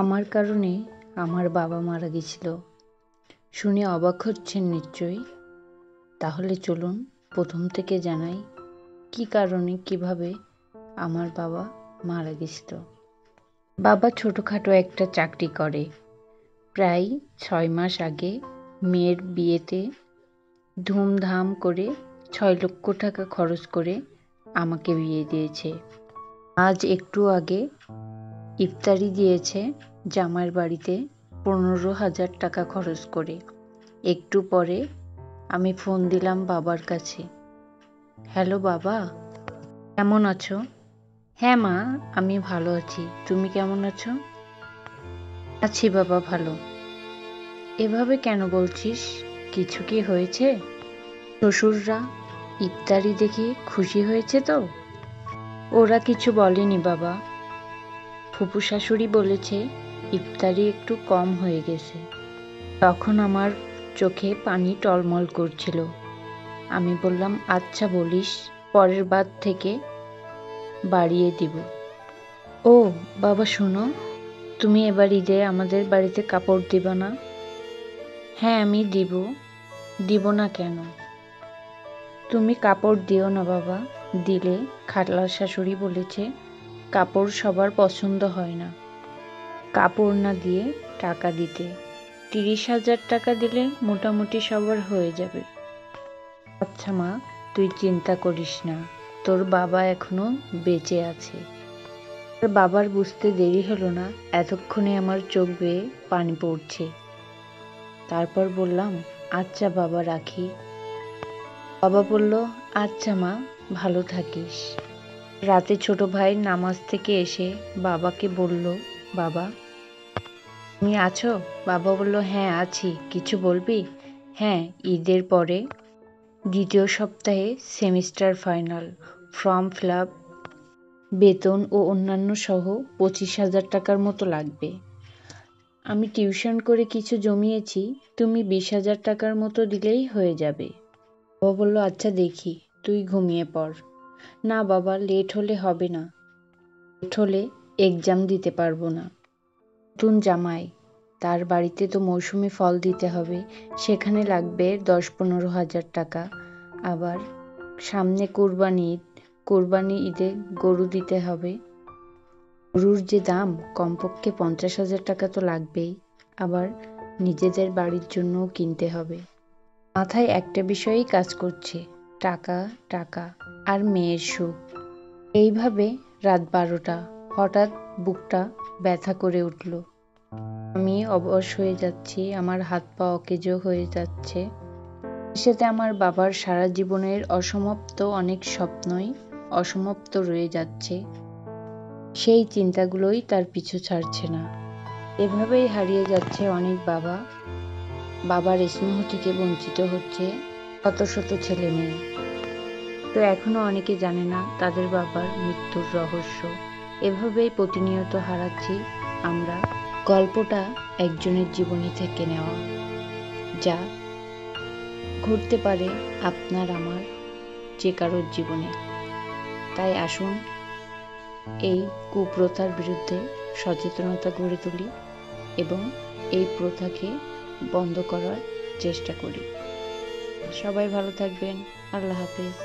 আমার কারণে আমার বাবা মারা গেছিল। শুনে অবাক হচ্ছেন নিশ্চয়ই। তাহলে চলুন প্রথম থেকে জানাই কি কারণে কিভাবে আমার বাবা মারা গেছিল। বাবা ছোটোখাটো একটা চাকরি করে। প্রায় 6 মাস আগে মেয়ের বিয়েতে ধুমধাম করে 6 লক্ষ টাকা খরচ করে আমাকে বিয়ে দিয়েছে। আজ একটু আগে ইফতারি দিয়েছে জামাইয়ের বাড়িতে 15,000 টাকা খরচ করে। একটু পরে আমি ফোন দিলাম বাবার কাছে। হ্যালো বাবা, কেমন আছো? হ্যাঁ মা, আমি ভালো আছি। তুমি কেমন আছো? আছি বাবা, ভালো। এভাবে কেন বলছিস? কিছু কি হয়েছে? শ্বশুররা ইফতারি দেখে খুশি হয়েছে তো? ওরা কিছু বলেনি বাবা। ফুপু শাশুড়ি বলেছে ইফতারি একটু কম হয়ে গেছে। তখন আমার চোখে পানি টলমল করছিল। আমি বললাম, আচ্ছা বলিস, পরের বার থেকে বাড়িয়ে দিব। ও বাবা শোনো, তুমি এবার ঈদে আমাদের বাড়িতে কাপড় দিবা না? হ্যাঁ আমি দিব। দিব না কেন? তুমি কাপড় দিও না বাবা। দিলে খালা শাশুড়ি বলেছে কাপড় সবার পছন্দ হয় না। কাপড় না দিয়ে টাকা দিতে। 30,000 টাকা দিলে মোটামুটি সবার হয়ে যাবে। আচ্ছা মা, তুই চিন্তা করিস না, তোর বাবা এখনো বেঁচে আছে। তোর বাবার বুঝতে দেরি হলো না, এতক্ষণে আমার চোখ বেয়ে পানি পড়ছে। তারপর বললাম, আচ্ছা বাবা রাখি। বাবা বলল, আচ্ছা মা, ভালো থাকিস। রাতে ছোট ভাই নামাজ থেকে এসে বাবাকে বলল, বাবা তুমি আছো? বাবা বলল, হ্যাঁ আছি। কিছু বলবি? হ্যাঁ, ঈদের পরে 2য় সপ্তাহে semester final, form fill up, বেতন ও অন্যান্য সহ 25,000 টাকার মতো লাগবে। আমি টিউশন করে কিছু জমিয়েছি, তুমি 20,000 টাকার মতো দিলেই হয়ে যাবে। বাবা বলল, আচ্ছা দেখি, তুই ঘুমিয়ে পড়। না বাবা, লেট হলে হবে না। লেট হলে এক্সাম দিতে পারবো না। নতুন জামাই, তার বাড়িতে তো মৌসুমি ফল দিতে হবে, সেখানে লাগবে 10-15 হাজার টাকা। আবার সামনে কোরবানি ঈদ, কোরবানি ঈদে গরু দিতে হবে। গরুর যে দাম, কমপক্ষে 50,000 টাকা তো লাগবেই। আবার নিজেদের বাড়ির জন্যও কিনতে হবে। মাথায় একটা বিষয়ই কাজ করছে, টাকা টাকা আর মেয়ের সুখ। এইভাবে রাত 12টা, হঠাৎ বুকটা ব্যথা করে উঠল। আমি অবশ হয়ে যাচ্ছি, আমার হাত পা অকেজো হয়ে যাচ্ছে। সাথে আমার বাবার সারা জীবনের অসমাপ্ত অনেক স্বপ্নই অসমাপ্ত রয়ে যাচ্ছে। সেই চিন্তাগুলোই তার পিছু ছাড়ছে না। এভাবেই হারিয়ে যাচ্ছে অনেক বাবা। বাবার স্নেহ থেকে বঞ্চিত হচ্ছে শত শত ছেলে মেয়ে। তো এখনো অনেকে জানে না তাদের বাবার মৃত্যুর রহস্য। এভাবেই প্রতিনিয়ত হারাচ্ছি আমরা। গল্পটা একজনের জীবনী থেকে নেওয়া, যা ঘটতে পারে আপনার আমার যে কারোর জীবনে। তাই আসুন এই কুপ্রথার বিরুদ্ধে সচেতনতা গড়ে তুলি এবং এই প্রথাকে বন্ধ করার চেষ্টা করি। সবাই ভালো থাকবেন। আল্লাহ হাফেজ।